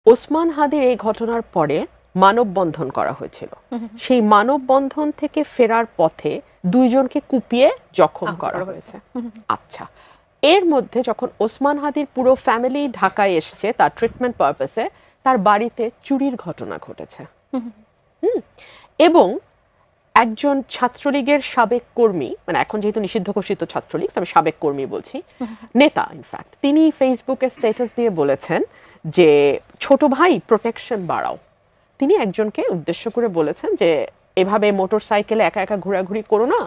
ওসমান হাদির এই ঘটনার পরে মানববন্ধন করা হয়েছিল। সেই মানববন্ধন থেকে ফেরার পথে দুইজনকে কুপিয়ে জখম করা হয়েছে। আচ্ছা, এর মধ্যে যখন ওসমান হাদির পুরো ফ্যামিলি ঢাকায় এসছে তার ট্রিটমেন্ট পারপাসে, তার বাড়িতে চুরির ঘটনা ঘটেছে। এবং একজন ছাত্রলীগের সাবেক কর্মী, মানে এখন যেহেতু নিষিদ্ধ ঘোষিত ছাত্রলীগ, আমি সাবেক কর্মী বলছি, নেতা ইনফ্যাক্ট, তিনি ফেসবুকে স্ট্যাটাস দিয়ে বলেছেন যে ছোট ভাই প্রোটেকশন বাড়াও। তিনি একজনকে উদ্দেশ্য করে বলেছেন যে এভাবে মোটর সাইকেলে একা একা ঘোরাঘুরি করো না,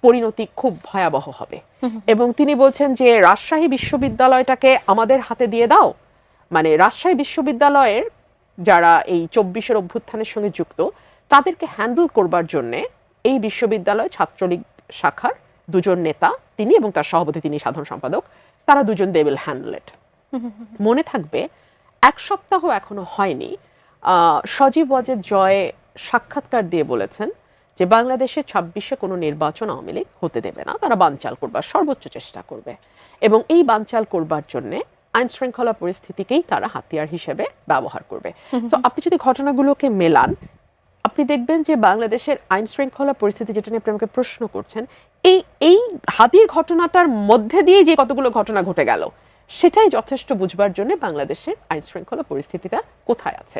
পরিণতি খুব ভয়াবহ হবে। এবং তিনি বলছেন যে রাজশাহী বিশ্ববিদ্যালয়টাকে আমাদের হাতে দিয়ে দাও। মানে রাজশাহী বিশ্ববিদ্যালয়ের যারা এই 24-এর অভ্যুত্থানের সঙ্গে যুক্ত, তাদেরকে হ্যান্ডেল করবার জন্যে এই বিশ্ববিদ্যালয় ছাত্রলীগ শাখার দুজন নেতা, তিনি এবং তার সভাপতি, তিনি সাধারণ সম্পাদক, তারা দুজন দে উইল হ্যান্ডেল ইট। মনে থাকবে এক সপ্তাহ এখনো হয়নি, সজীব ওয়াজেদ জয় সাক্ষাৎকার দিয়ে বলেছেন যে বাংলাদেশে 26-এ কোনো নির্বাচন আওয়ামী লীগ হতে দেবে না, তারা বানচাল করবার সর্বোচ্চ চেষ্টা করবে এবং এই বানচাল করবার জন্য আইন শৃঙ্খলা পরিস্থিতিকেই তারা হাতিয়ার হিসেবে ব্যবহার করবে। তো আপনি যদি ঘটনাগুলোকে মেলান, আপনি দেখবেন যে বাংলাদেশের আইন শৃঙ্খলা পরিস্থিতি, যেটা নিয়ে আপনি আমাকে প্রশ্ন করছেন, এই হাদির ঘটনাটার মধ্যে দিয়ে যে কতগুলো ঘটনা ঘটে গেল, সেটাই যথেষ্ট বুঝবার জন্য বাংলাদেশের আইন শৃঙ্খলা পরিস্থিতিটা কোথায় আছে।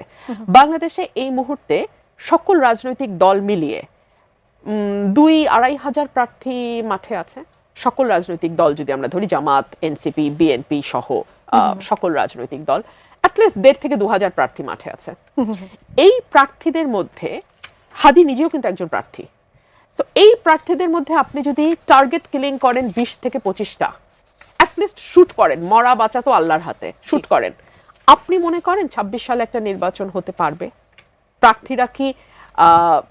বাংলাদেশে এই মুহূর্তে সকল রাজনৈতিক দল মিলিয়ে 2-2.5 হাজার প্রার্থী মাঠে আছে। সকল রাজনৈতিক দল যদি আমরা ধরি, জামাত, এনসিপি, বিএনপি সহ সকল রাজনৈতিক দল, অ্যাটলিস্ট 1.5 থেকে 2 হাজার প্রার্থী মাঠে আছে। এই প্রার্থীদের মধ্যে হাদি নিজেও কিন্তু একজন প্রার্থী। সো এই প্রার্থীদের মধ্যে আপনি যদি টার্গেট কিলিং করেন 20 থেকে 25টা, অ্যাটলিস্ট শুট করেন, মরা বাঁচা তো আল্লাহর হাতে, শুট করেন, আপনি মনে করেন 26 সালে একটা নির্বাচন হতে পারবে? প্রার্থীরা কি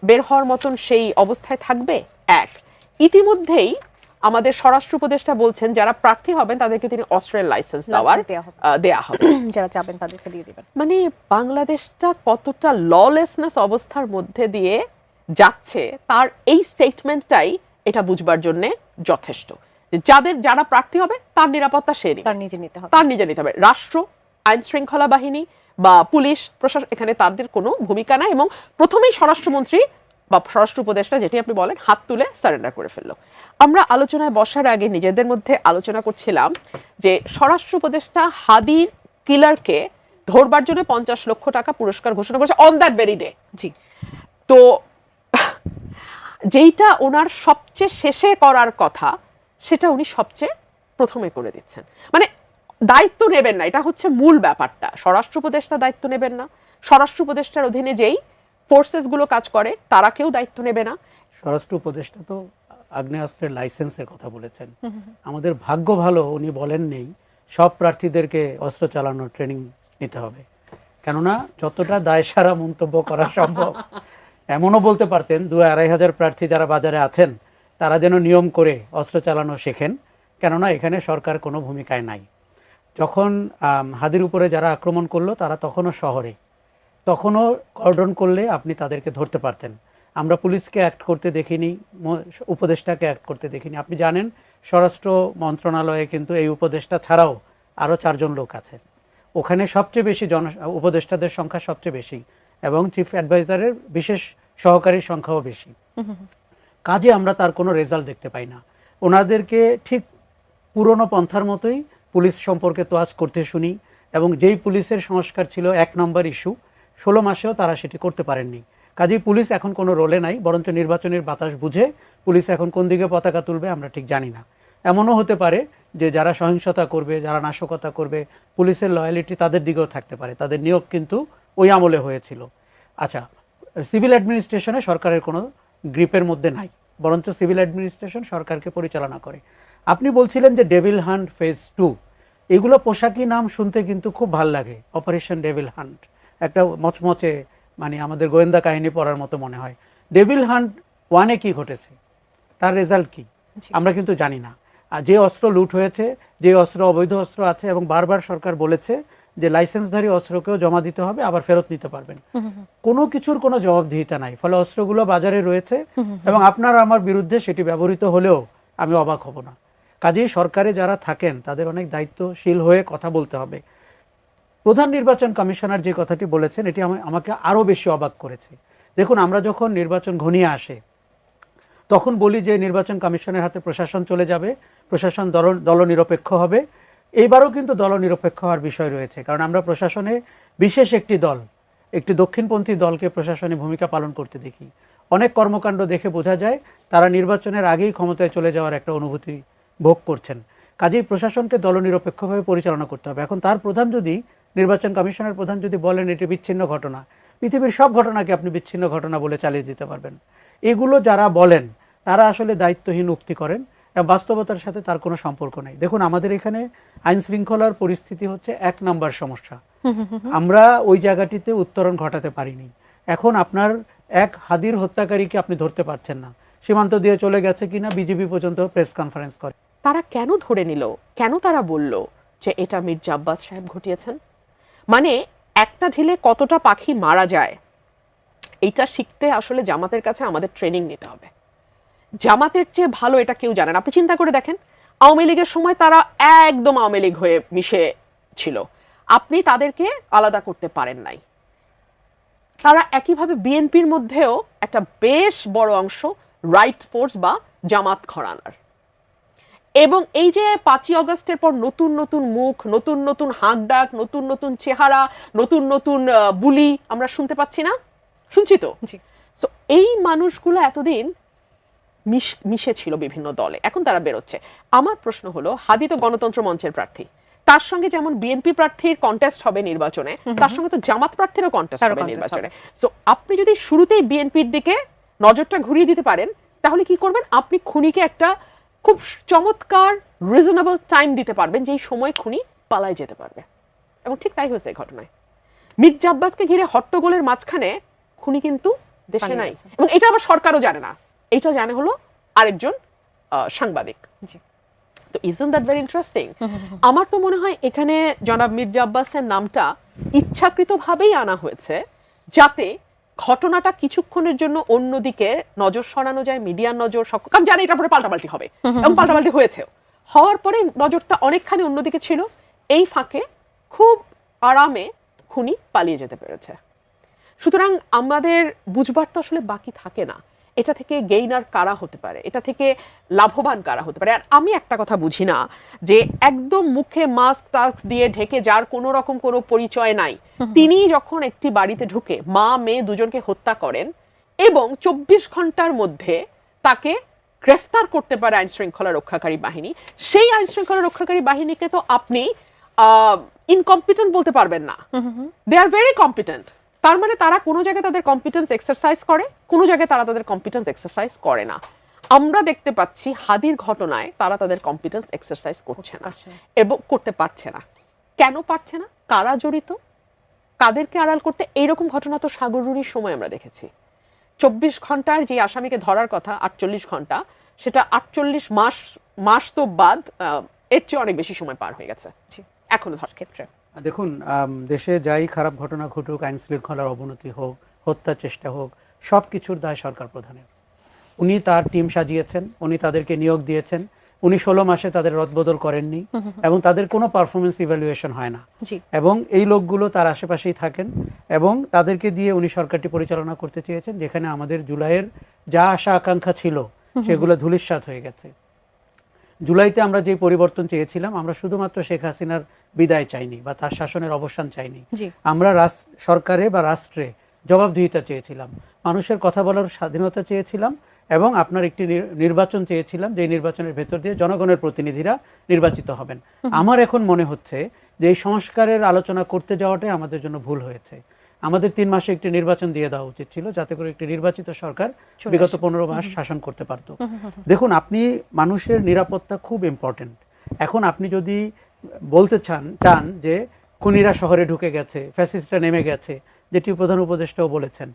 বের হওয়ার মতন সেই অবস্থায় থাকবে? এক, ইতিমধ্যেই আমাদের স্বরাষ্ট্র উপদেষ্টা বলছেন যারা প্রার্থী হবেন তাদেরকে তিনি অস্ত্রের লাইসেন্স দেয়া হবে, যারা চাবেন তাদেরকে দিয়ে দিবেন। মানে বাংলাদেশটা কতটা ললেসনেস অবস্থার মধ্যে দিয়ে যাচ্ছে, তার এই স্টেটমেন্টটাই এটা বুঝবার জন্য যথেষ্ট। যারা প্রার্থী হবে তার নিরাপত্তা তার নিজে নিতে হবে। রাষ্ট্র, আইন শৃঙ্খলা বাহিনী বা পুলিশ প্রশাসন, এখানে তাদের কোনো ভূমিকা নাই। এবং প্রথমেই স্বরাষ্ট্রমন্ত্রী বা স্বরাষ্ট্র উপদেষ্টা, যেটি আপনি বলেন, হাত তুলে সারেন্ডার করে ফেললো। আমরা আলোচনায় বসার আগে নিজেদের মধ্যে আলোচনা করছিলাম যে স্বরাষ্ট্র উপদেষ্টা হাদির কিলারকে ধরবার জন্য 50 লক্ষ টাকা পুরস্কার ঘোষণা করেছে অন দ্যাট ভেরি ডে। জি, তো যেইটা ওনার সবচেয়ে শেষে করার কথা, সেটা উনি সবচেয়ে প্রথমে করে দিচ্ছেন। মানে দায়িত্ব নেবেন না, এটা হচ্ছে মূল ব্যাপারটা। স্বরাষ্ট্র উপদেষ্টা দায়িত্ব নেবেন না, স্বরাষ্ট্র উপদেষ্টার অধীনে যেই ফোর্সেস গুলো কাজ করে তারা কেউ দায়িত্ব নেবে না। স্বরাষ্ট্র উপদেষ্টা তো আগ্নেয়াস্ত্রের লাইসেন্সের কথা বলেছেন। আমাদের ভাগ্য ভালো উনি বলেন নেই সব প্রার্থীদেরকে অস্ত্র চালানোর ট্রেনিং নিতে হবে, কেননা যতটা দায়সারা মন্তব্য করা সম্ভব এমনও বলতে পারতেন 2-2.5 হাজার প্রার্থী যারা বাজারে আছেন তারা যেন নিয়ম করে অস্ত্র চালানো শেখেন, কেননা এখানে সরকার কোনো ভূমিকায় নাই। যখন হাদির উপরে যারা আক্রমণ করলো তারা তখনও শহরে, তখনও কর্ডন করলে আপনি তাদেরকে ধরতে পারতেন। আমরা পুলিশকে অ্যাক্ট করতে দেখিনি, উপদেষ্টাকে অ্যাক্ট করতে দেখিনি। আপনি জানেন স্বরাষ্ট্র মন্ত্রণালয়ে কিন্তু এই উপদেষ্টা ছাড়াও আরও 4 জন লোক আছেন। ওখানে সবচেয়ে বেশি উপদেষ্টাদের সংখ্যা সবচেয়ে বেশি এবং চিফ অ্যাডভাইজারের বিশেষ সহকারীর সংখ্যাও বেশি। কাজে আমরা তার কোনো রেজাল্ট দেখতে পাই না। ওনাদেরকে ঠিক পুরনো পন্থার মতোই পুলিশ সম্পর্কে তোয়াজ করতে শুনি, এবং যেই পুলিশের সংস্কার ছিল 1 নম্বর ইস্যু, 16 মাসেও তারা সেটি করতে পারেননি। কাজেই পুলিশ এখন কোনো রোলে নাই, বরঞ্চ নির্বাচনের বাতাস বুঝে পুলিশ এখন কোন দিকে পতাকা তুলবে আমরা ঠিক জানি না। এমনও হতে পারে যে যারা সহিংসতা করবে, যারা নাশকতা করবে, পুলিশের লয়ালিটি তাদের দিকেও থাকতে পারে। তাদের নিয়োগ কিন্তু ওই আমলে হয়েছিল। আচ্ছা, সিভিল অ্যাডমিনিস্ট্রেশনে সরকারের কোনো গ্রিপের মধ্যে নাই, বরঞ্চ সিভিল অ্যাডমিনিস্ট্রেশন সরকারকে পরিচালনা করে। আপনি বলছিলেন যে ডেভিল হান্ট ফেজ 2, এগুলো পোশাকি নাম শুনতে কিন্তু খুব ভাল লাগে। অপারেশন ডেভিল হান্ট একটা মচমচে, মানে আমাদের গোয়েন্দা কাহিনী পড়ার মতো মনে হয়। ডেভিল হান্ট 1-এ কি ঘটেছে, তার রেজাল্ট কি আমরা কিন্তু জানি না। আর যে অস্ত্র লুট হয়েছে, যে অস্ত্র অবৈধ অস্ত্র আছে, এবং বারবার সরকার বলেছে যে লাইসেন্সধারী অস্ত্রকেও জমা দিতে হবে, আবার ফেরত নিতে পারবেন, কোনো কিছুর কোনো জবাবদিহিতা নাই। ফলে অস্ত্রগুলো বাজারে রয়েছে এবং আপনার আমার বিরুদ্ধে সেটি ব্যবহৃত হলেও আমি অবাক হব না। কাজেই সরকারে যারা থাকেন তাদের অনেক দায়িত্বশীল হয়ে কথা বলতে হবে। প্রধান নির্বাচন কমিশনার যে কথাটি বলেছেন এটি আমাকে আরও বেশি অবাক করেছে। দেখুন, আমরা যখন নির্বাচন ঘনিয়ে আসে তখন বলি যে নির্বাচন কমিশনের হাতে প্রশাসন চলে যাবে, প্রশাসন দলনিরপেক্ষ হবে। এইবারও কিন্তু দলনিরপেক্ষ হওয়ার বিষয় রয়েছে, কারণ আমরা প্রশাসনে বিশেষ একটি দক্ষিণপন্থী দলকে প্রশাসনে ভূমিকা পালন করতে দেখি। অনেক কর্মকাণ্ড দেখে বোঝা যায় তারা নির্বাচনের আগেই ক্ষমতায় চলে যাওয়ার একটা অনুভূতি ভোগ করছেন। কাজেই প্রশাসনকে দলনিরপেক্ষভাবে পরিচালনা করতে হবে। এখন তার প্রধান যদি, নির্বাচন কমিশনের প্রধান যদি বলেন এটি বিচ্ছিন্ন ঘটনা, পৃথিবীর সব ঘটনাকে আপনি বিচ্ছিন্ন ঘটনা বলে চালিয়ে দিতে পারবেন। এগুলো যারা বলেন তারা আসলে দায়িত্বহীন উক্তি করেন এবং বাস্তবতার সাথে তার কোনো সম্পর্ক নেই। দেখুন, আমাদের এখানে আইন শৃঙ্খলার পরিস্থিতি হচ্ছে 1 নাম্বার সমস্যা। আমরা ওই জায়গাটিতে উত্তরণ ঘটাতে পারিনি। এখন আপনার এক হাদির হত্যাকারীকে আপনি ধরতে পারছেন না, সীমান্ত দিয়ে চলে গেছে কিনা বিজেপি পর্যন্ত প্রেস কনফারেন্স করে। তারা কেন ধরে নিল, কেন তারা বলল যে এটা মির্জা আব্বাস সাহেব ঘটিয়েছেন? মানে একটা ঢিলে কতটা পাখি মারা যায় এইটা শিখতে আসলে জামাতের কাছে আমাদের ট্রেনিং নিতে হবে। জামাতের চেয়ে ভালো এটা কেউ জানেন। আপনি চিন্তা করে দেখেন, আওয়ামী লীগের সময় তারা একদম আওয়ামী লীগ হয়ে মিশে ছিল, আপনি তাদেরকে আলাদা করতে পারেন নাই। তারা একইভাবে বিএনপির মধ্যেও একটা বেশ বড় অংশ রাইট ফোর্স বা জামাত ঘরানার। এবং এই যে 5ই আগস্টের পর নতুন নতুন মুখ, নতুন নতুন হাঁক ডাক, নতুন নতুন চেহারা, নতুন নতুন বুলি আমরা শুনতে পাচ্ছি না? শুনছি তো। সো এই মানুষগুলো এতদিন মিশে ছিল বিভিন্ন দলে, এখন তারা বেরোচ্ছে। আমার প্রশ্ন হলো, হাদি তো গণতন্ত্র মঞ্চের প্রার্থী, তার সঙ্গে যেমন বিএনপি প্রার্থীর কন্টেস্ট হবে নির্বাচনে, তার সঙ্গে তো জামাত প্রার্থীরও কন্টেস্ট হবে নির্বাচনে। সো আপনি যদি শুরুতেই বিএনপির দিকে নজরটা ঘুরিয়ে দিতে পারেন, তাহলে কি করবেন? আপনি খুনিকে একটা খুব চমৎকার রিজনেবল টাইম দিতে পারবেন, যেই সময় খুনি পালায় যেতে পারবে। এবং ঠিক তাই হয়েছে এই ঘটনায়। মির্জা আব্বাসকে ঘিরে হট্টগোলের মাঝখানে খুনি কিন্তু দেশে নাই, এবং এটা আবার সরকারও জানে না, এটা জানে হলো আরেকজন সাংবাদিক। তো ইজন্ট দ্যাট ভেরি ইন্টারেস্টিং? আমার তো মনে হয় এখানে জনাব মির্জা আব্বাসের নামটা ইচ্ছাকৃতভাবেই আনা হয়েছে, যাতে ঘটনাটা কিছুক্ষণের জন্য অন্যদিকে নজর সরানো যায়, মিডিয়ার নজর। কারণ জানে এটা পরে পাল্টাপাল্টি হবে, এবং পাল্টাপাল্টি হয়েছে। হওয়ার পরে নজরটা অনেকখানি অন্যদিকে ছিল, এই ফাঁকে খুব আরামে খুনি পালিয়ে যেতে পেরেছে। সুতরাং আমাদের বুঝবার তো আসলে বাকি থাকে না, এটা থেকে গেইনার কারা হতে পারে, এটা থেকে লাভবান কারা হতে পারে। আর আমি একটা কথা বুঝি না, যে একদম মুখে মাস্ক টাস্ক দিয়ে ঢেকে যার কোনো রকম কোনো পরিচয় নাই, তিনি যখন একটি বাড়িতে ঢুকে মা মেয়ে দুজনকে হত্যা করেন এবং 24 ঘন্টার মধ্যে তাকে গ্রেফতার করতে পারে আইন শৃঙ্খলা রক্ষাকারী বাহিনী, সেই আইন শৃঙ্খলা রক্ষাকারী বাহিনীকে তো আপনি ইনকম্পিটেন্ট বলতে পারবেন না। দে আর ভেরি কম্পিটেন্ট। তার মানে তারা কোনো জায়গায় তাদের কম্পিটেন্স এক্সারসাইজ করে, কোনো জায়গায় তারা তাদের কম্পিটেন্স এক্সারসাইজ করে না। আমরা দেখতে পাচ্ছি হাদির ঘটনায় তারা তাদের কম্পিটেন্স এক্সারসাইজ করছে না এবং করতে পারছে না। কেন পারছে না? কারা জড়িত, কাদেরকে আড়াল করতে? এইরকম ঘটনা তো সাগররুনির সময় আমরা দেখেছি। 24 ঘন্টার যে আসামিকে ধরার কথা 48 ঘন্টা, সেটা 48 মাস তো বাদ, এর চেয়ে অনেক বেশি সময় পার হয়ে গেছে এখনো ধরার ক্ষেত্রে। দেখুন, দেশে যাই খারাপ ঘটনা ঘটুক, আইন শৃঙ্খলার অবনতি হোক, হত্যার চেষ্টা হোক, সব কিছুর দায় সরকার প্রধানের। উনি তার টিম সাজিয়েছেন, উনি তাদেরকে নিয়োগ দিয়েছেন, উনি 16 মাসে তাদের রদবদল করেননি, এবং তাদের কোনো পারফরমেন্স ইভ্যালুয়েশন হয় না, এবং এই লোকগুলো তার আশেপাশেই থাকেন, এবং তাদেরকে দিয়ে উনি সরকারটি পরিচালনা করতে চেয়েছেন, যেখানে আমাদের জুলাইয়ের যা আশা আকাঙ্ক্ষা ছিল সেগুলো ধূলিসাৎ হয়ে গেছে। জুলাইতে আমরা যে পরিবর্তন চেয়েছিলাম, আমরা শুধুমাত্র শেখ হাসিনার বিদায় চাইনি বা তার শাসনের অবসান চাইনি, আমরা সরকারে বা রাষ্ট্রে জবাবদিহিতা চেয়েছিলাম, মানুষের কথা বলার স্বাধীনতা চেয়েছিলাম, এবং আপনার একটি নির্বাচন চেয়েছিলাম, যে নির্বাচনের ভেতর দিয়ে জনগণের প্রতিনিধিরা নির্বাচিত হবেন। আমার এখন মনে হচ্ছে যে এই সংস্কারের আলোচনা করতে যাওয়াটাই আমাদের জন্য ভুল হয়েছে। আমাদের 3 মাসে একটি নির্বাচন দিয়ে দেওয়া উচিত ছিল, যাতে করে একটি নির্বাচিত সরকার বিগত 15 মাস শাসন করতে পারত। দেখুন, আপনি মানুষের নিরাপত্তা খুব ইম্পর্টেন্ট। এখন আপনি যদি বলতে চান যে খুনিরা শহরে ঢুকে গেছে, ফ্যাসিস্টরা নেমে গেছে, যেটি প্রধান উপদেষ্টাও বলেছেন,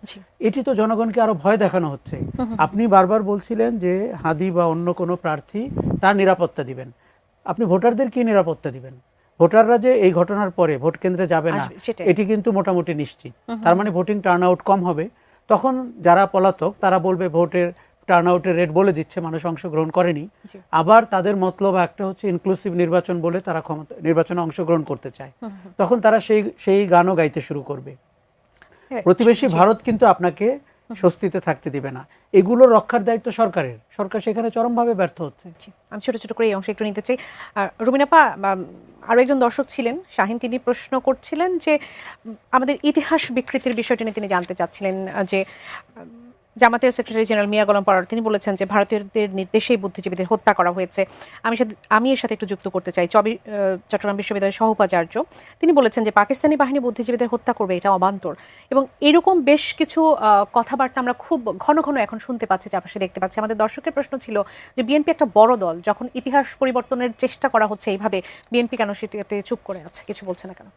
এটি তো জনগণকে আরো ভয় দেখানো হচ্ছে। আপনি বারবার বলছিলেন যে হাদি বা অন্য কোনো প্রার্থী তার নিরাপত্তা দিবেন, আপনি ভোটারদের কি নিরাপত্তা দিবেন? ভোটাররা যে এই ঘটনার পরে ভোট কেন্দ্রে যাবে না, এটি কিন্তু মোটামুটি নিশ্চিত। তার মানে ভোটিং টার্ন আউট কম হবে। তখন যারা পলাতক তারা বলবে ভোটের টার্ন আউটের রেট বলে দিচ্ছে, মানুষ অংশগ্রহণ করেনি। আবার তাদের মতলব একটা হচ্ছে ইনক্লুসিভ নির্বাচন বলে তারা নির্বাচনে অংশগ্রহণ করতে চায়, তখন তারা সেই গানও গাইতে শুরু করবে। প্রতিবেশী ভারত কিন্তু আপনাকে স্বস্তিতে থাকতে দিবে না, এগুলো রক্ষার দায়িত্ব সরকারের, সরকার সেখানে চরমভাবে ব্যর্থ হচ্ছে। আমি ছোট ছোট করে এই অংশে একটু নিতে চাই। রুমিনাপা, আরও একজন দর্শক ছিলেন শাহিন, তিনি প্রশ্ন করছিলেন যে আমাদের ইতিহাস বিকৃতির বিষয়টি নিয়ে তিনি জানতে চাচ্ছিলেন যে জামাতের সেক্রেটারি জেনারেল মিয়া গোলাম পরোয়ার তিনি বলেছেন যে ভারতীয়দের নির্দেশেই বুদ্ধিজীবীদের হত্যা করা হয়েছে। আমি এর সাথে একটু যুক্ত করতে চাই। চট্টগ্রাম বিশ্ববিদ্যালয়ের সহ-উপাচার্য তিনি বলেছেন যে পাকিস্তানি বাহিনী বুদ্ধিজীবীদের হত্যা করবে, এটা অবান্তর। এবং এরকম বেশ কিছু কথাবার্তা আমরা খুব ঘন ঘন এখন শুনতে পাচ্ছি, চারপাশে দেখতে পাচ্ছি। আমাদের দর্শকের প্রশ্ন ছিল যে বিএনপি একটা বড় দল, যখন ইতিহাস পরিবর্তনের চেষ্টা করা হচ্ছে এইভাবে, বিএনপি কেন সেটাতে চুপ করে আছে, কিছু বলছে না কেন?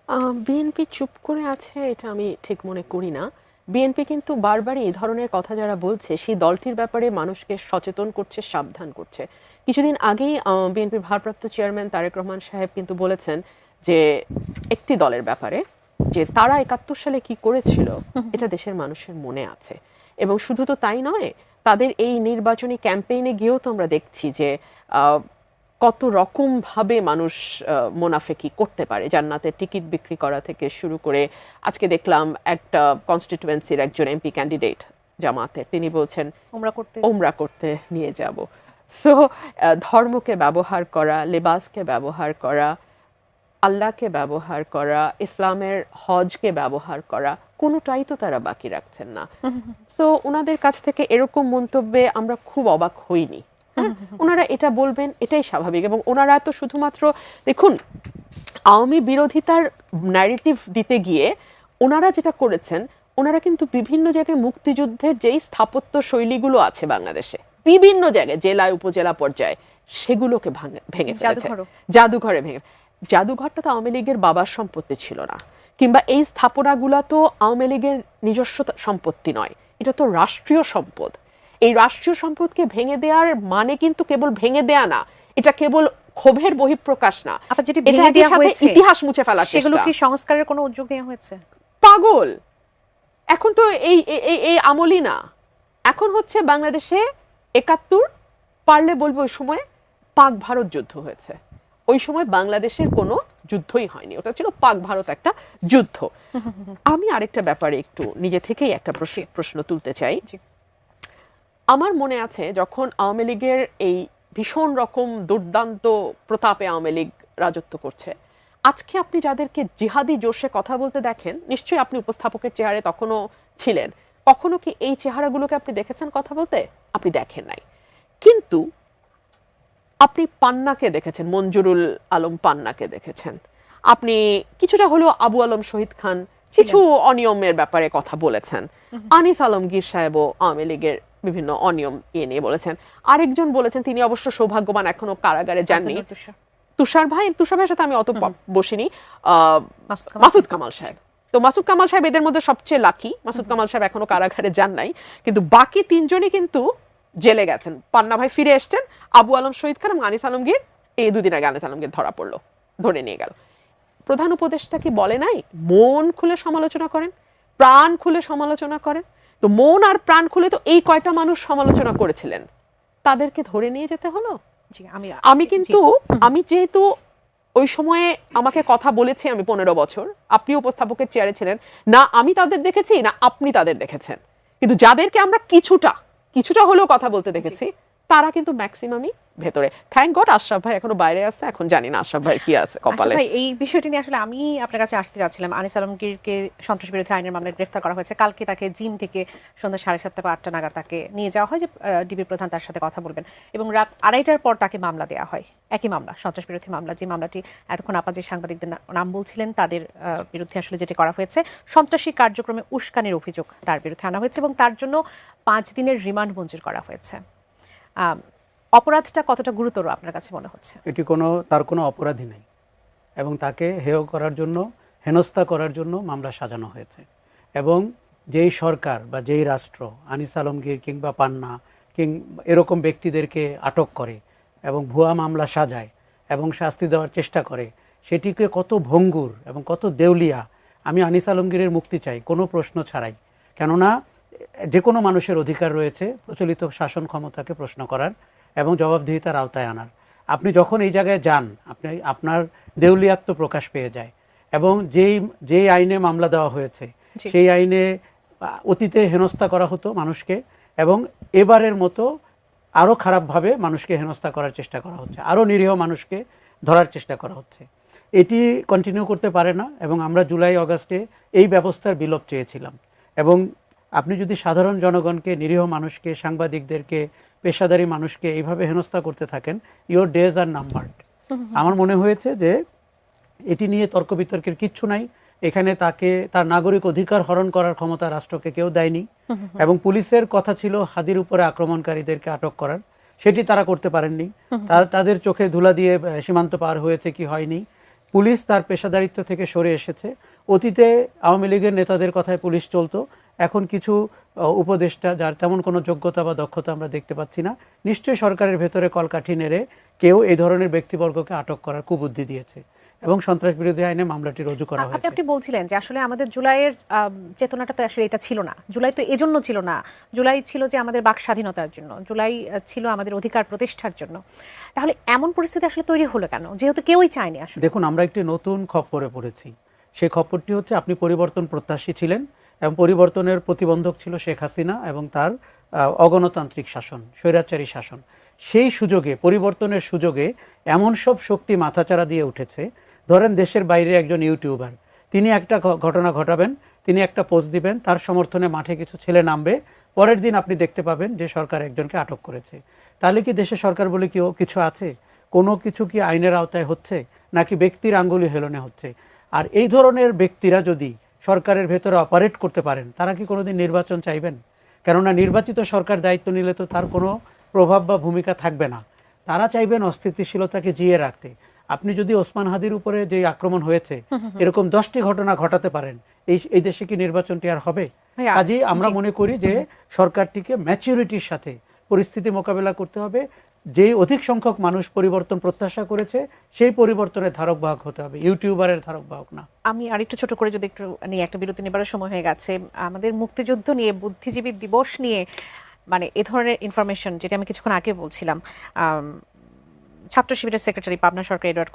বিএনপি চুপ করে আছে এটা আমি ঠিক মনে করি না। বিএনপি কিন্তু বারবারই এই ধরনের কথা যারা বলছে সেই দলটির ব্যাপারে মানুষকে সচেতন করছে, সাবধান করছে। কিছুদিন আগেই বিএনপির ভারপ্রাপ্ত চেয়ারম্যান তারেক রহমান সাহেব কিন্তু বলেছেন যে একটি দলের ব্যাপারে, যে তারা ৭১ সালে কি করেছিল এটা দেশের মানুষের মনে আছে। এবং শুধু তো তাই নয়, তাদের এই নির্বাচনী ক্যাম্পেইনে গিয়েও তো আমরা দেখছি যে কত রকম ভাবে মানুষ মোনাফেকি করতে পারে, জান্নাতের টিকিট বিক্রি করা থেকে শুরু করে। আজকে দেখলাম একটা কনস্টিটিউয়েন্সির একজন এমপি ক্যান্ডিডেট জামাতের, তিনি বলছেন ওমরা করতে নিয়ে যাব। সো ধর্মকে ব্যবহার করা, লেবাসকে ব্যবহার করা, আল্লাহকে ব্যবহার করা, ইসলামের হজকে ব্যবহার করা, কোনোটাই তো তারা বাকি রাখছেন না। সো ওনাদের কাছ থেকে এরকম মন্তব্যে আমরা খুব অবাক হইনি। ওনারা এটা বলবেন, এটাই স্বাভাবিক। এবং ওনারা তো শুধুমাত্র দেখুন, আওয়ামী বিরোধিতার ন্যারেটিভ দিতে গিয়ে ওনারা যেটা করেছেন, ওনারা কিন্তু বিভিন্ন জায়গায় মুক্তিযুদ্ধের যেই স্থাপত্য শৈলীগুলো আছে বাংলাদেশে, বিভিন্ন জায়গায় জেলায় উপজেলা পর্যায়ে, সেগুলোকে ভেঙে ফেলেছে। জাদুঘরে ভেঙে, জাদুঘরটা তো আওয়ামী লীগের বাবার সম্পত্তি ছিল না, কিংবা এই স্থাপনাগুলো তো আওয়ামী লীগের নিজস্ব সম্পত্তি নয়, এটা তো রাষ্ট্রীয় সম্পদ। এই রাষ্ট্রীয় সম্পদকে ভেঙে দেওয়ার মানে কিন্তু কেবল ভেঙে দেয়া না, এটা কেবল ক্ষোভের বহিঃপ্রকাশ না, ইতিহাস মুছে ফেলার চেষ্টা। সেগুলো কি সংস্কারের কোনো উদ্যোগ নেওয়া হয়েছে? পাগল, এখন তো এই আমলই না, এখন হচ্ছে বাংলাদেশে ৭১, পারলে বলবো ওই সময় পাক ভারত যুদ্ধ হয়েছে। ওই সময় বাংলাদেশের কোনো যুদ্ধই হয়নি, ওটা ছিল পাক ভারত একটা যুদ্ধ। আমি আরেকটা ব্যাপারে একটু নিজে থেকেই একটা প্রশ্ন তুলতে চাই। আমার মনে আছে যখন আওয়ামী লীগের এই ভীষণ রকম দুর্দান্ত প্রতাপে আওয়ামী লীগ রাজত্ব করছে, আজকে আপনি যাদেরকে জিহাদি জোশে কথা বলতে দেখেন, নিশ্চয়ই আপনি উপস্থাপকের চেহারে তখনও ছিলেন, কখনো কি এই চেহারাগুলোকে আপনি দেখেছেন কথা বলতে? আপনি দেখেন নাই। কিন্তু আপনি পান্নাকে দেখেছেন, মঞ্জুরুল আলম পান্নাকে দেখেছেন, আপনি কিছুটা হলেও আবু আলম শহীদ খান কিছু অনিয়মের ব্যাপারে কথা বলেছেন, আনিস আলমগীর সাহেবও আওয়ামী লীগের বিভিন্ন অনিয়ম নিয়ে বলেছেন। আরেকজন বলেছেন, তিনি অবশ্য সৌভাগ্যবান, এখনো কারাগারে যাননি, তুষার ভাইয়ের সাথে আমি অত বসিনি, মাসুদ কামাল সাহেব। তো মাসুদ কামাল সাহেব এদের মধ্যে সবচেয়ে লাকি, মাসুদ কামাল সাহেব এখনো কারাগারে যান নাই, কিন্তু বাকি তিনজনই কিন্তু জেলে গেছেন। পান্না ভাই ফিরে এসছেন, আবু আলম শহীদ খান এবং আনিস আলমগীর, এই দুদিন আগে আনিস আলমগীর ধরা পড়লো, ধরে নিয়ে গেল। প্রধান উপদেষ্টা কি বলে নাই মন খুলে সমালোচনা করেন, প্রাণ খুলে সমালোচনা করেন? তো মন আর প্রাণ খুলে তো এই কয়টা মানুষ সমালোচনা করেছিলেন, তাদেরকে ধরে নিয়ে যেতে হলো। আমি যেহেতু ওই সময়ে আমাকে কথা বলেছি, আমি 15 বছর, আপনি উপস্থাপকের চেয়ারে ছিলেন না, আমি তাদের দেখেছি না আপনি তাদের দেখেছেন, কিন্তু যাদেরকে আমরা কিছুটা হলেও কথা বলতে দেখেছি, তারা কিন্তু ম্যাক্সিমামই ভেতরে। থ্যাংক গড আশরাফ ভাই এখনো বাইরে আছে, এখন জানি না আশরাফ ভাই কি আছে কপালে। ভাই, এই বিষয়টি নিয়ে আসলে আমি আপনার কাছে আসতে যাচ্ছিলাম। আনিস আলমগীরকে সন্ত্রাস বিরোধী আইনের মামলায় গ্রেফতার করা হয়েছে। কালকে তাকে জিম থেকে সন্ধ্যা 7:30 বা 8টা নাগাদ তাকে নিয়ে যাওয়া হয় যে ডিবি প্রধান তার সাথে কথা বলবেন, এবং রাত 2:30টার পর তাকে মামলা দেওয়া হয়, একই মামলা, সন্ত্রাস বিরোধী মামলা। যে মামলাটি এতক্ষণ আপা যে সাংবাদিকদের নাম বলছিলেন তাদের বিরুদ্ধে আসলে যেটি করা হয়েছে, সন্ত্রাসী কার্যক্রমে উস্কানির অভিযোগ তার বিরুদ্ধে আনা হয়েছে এবং তার জন্য 5 দিনের রিমান্ড মঞ্জুর করা হয়েছে। অপরাধটা কতটা গুরুতর আপনার কাছে মনে হচ্ছে? এটি তার কোনো অপরাধী নেই এবং তাকে হেয় করার জন্য, হেনস্থা করার জন্য মামলা সাজানো হয়েছে। এবং যেই সরকার বা যেই রাষ্ট্র আনিস আলমগীর কিংবা পান্না এরকম ব্যক্তিদেরকে আটক করে এবং ভুয়া মামলা সাজায় এবং শাস্তি দেওয়ার চেষ্টা করে, সেটিকে কত ভঙ্গুর এবং কত দেউলিয়া। আমি আনিস আলমগীরের মুক্তি চাই কোনো প্রশ্ন ছাড়াই, কেননা যে কোনো মানুষের অধিকার রয়েছে প্রচলিত শাসন ক্ষমতাকে প্রশ্ন করার এবং জবাবদিহিতার আওতায় আনার। আপনি যখন এই জায়গায় যান, আপনার দেউলিয়াত্ব প্রকাশ পেয়ে যায় এবং যেই আইনে মামলা দেওয়া হয়েছে সেই আইনে অতীতে হেনস্থা করা হতো মানুষকে, এবং এবারের মতো আরও খারাপভাবে মানুষকে হেনস্থা করার চেষ্টা করা হচ্ছে, আরও নিরীহ মানুষকে ধরার চেষ্টা করা হচ্ছে। এটি কন্টিনিউ করতে পারে না এবং আমরা জুলাই আগস্টে এই ব্যবস্থার বিলোপ চেয়েছিলাম। এবং আপনি যদি সাধারণ জনগণকে, নিরীহ মানুষকে, সাংবাদিকদেরকে, পেশাদারী মানুষকে এইভাবে হেনস্থা করতে থাকেন, ইওর ডেজ আর নাম্বারড। আমার মনে হয়েছে যে এটি নিয়ে তর্ক বিতর্কের কিচ্ছু নাই। এখানে তাকে তার নাগরিক অধিকার হরণ করার ক্ষমতা রাষ্ট্রকে কেউ দেয়নি, এবং পুলিশের কথা ছিল হাদির উপরে আক্রমণকারীদেরকে আটক করার, সেটি তারা করতে পারেননি। তাদের চোখে ধুলা দিয়ে সীমান্ত পার হয়েছে কি হয়নি। পুলিশ তার পেশাদারিত্ব থেকে সরে এসেছে। অতীতে আওয়ামী লীগের নেতাদের কথায় পুলিশ চলতো, এখন কিছু উপদেষ্টা যার তেমন কোনো যোগ্যতা বা দক্ষতা আমরা দেখতে পাচ্ছি না, নিশ্চয়ই সরকারের ভেতরে কলকাঠি নেড়ে কেউ এই ধরনের ব্যক্তিবর্গকে আটক করার কুবুদ্ধি দিয়েছে এবং সন্ত্রাস বিরোধী আইনে মামলাটি রুজু করা হয়েছে। আপনি বলছিলেন যে আসলে আমাদের জুলাইয়ের চেতনাটা তো আসলে এটা ছিল না। জুলাই তো এজন্য ছিল না, জুলাই ছিল যে আমাদের বাক স্বাধীনতার জন্য, জুলাই ছিল আমাদের অধিকার প্রতিষ্ঠার জন্য। তাহলে এমন পরিস্থিতি আসলে তৈরি হলো কেন, যেহেতু কেউই চায়নি? আসলে দেখুন, আমরা একটি নতুন খপ্পরে পড়েছি। সেই খপ্পরটি হচ্ছে আপনি পরিবর্তন প্রত্যাশী ছিলেন এবং পরিবর্তনের প্রতিবন্ধক ছিল শেখ হাসিনা এবং তার অগণতান্ত্রিক শাসন, স্বৈরাচারী শাসন। সেই সুযোগে, পরিবর্তনের সুযোগে এমন সব শক্তি মাথাচাড়া দিয়ে উঠেছে। ধরেন দেশের বাইরে একজন ইউটিউবার, তিনি একটা ঘটনা ঘটাবেন, তিনি একটা পোস্ট দিবেন, তার সমর্থনে মাঠে কিছু ছেলে নামবে, পরের দিন আপনি দেখতে পাবেন যে সরকার একজনকে আটক করেছে। তাহলে কি দেশে সরকার বলে কেউ কিছু আছে? কোনো কিছু কি আইনের আওতায় হচ্ছে, নাকি ব্যক্তির আঙ্গুলি হেলনে হচ্ছে? আর এই ধরনের ব্যক্তিরা যদি সরকারের ভেতরে অপারেট করতে পারেন, তারা কি কোনোদিন নির্বাচন চাইবেন? কেননা নির্বাচিত সরকার দায়িত্ব নিলে তো তার কোনো প্রভাব বা ভূমিকা থাকবে না। তারা চাইবেন অস্থিতিশীলতাকে জিয়ে রাখতে। আপনি যদি ওসমান হাদির উপরে যে আক্রমণ হয়েছে এরকম 10টি ঘটনা ঘটাতে পারেন, এই দেশে কি নির্বাচনটি আর হবে? কাজেই আমরা মনে করি যে সরকারটিকে ম্যাচুরিটির সাথে পরিস্থিতি মোকাবেলা করতে হবে। যেই অধিক সংখ্যক মানুষ পরিবর্তন প্রত্যাশা করেছে সেই পরিবর্তনের ধারক বাহক হতে হবে, ইউটিউবারের ধারক বাহক না। আমি আরেকটু ছোট করে যদি একটু নিয়ে, একটা বিরতি নেবার সময় হয়ে গেছে। আমাদের মুক্তিযুদ্ধ নিয়ে, বুদ্ধিজীবী দিবস নিয়ে, মানে এ ধরনের ইনফরমেশন যেটা আমি কিছুক্ষণ আগে বলছিলাম, ছাত্র শিবিরের সেক্রেটারি পাবনা সরকারি এডওয়ার্ড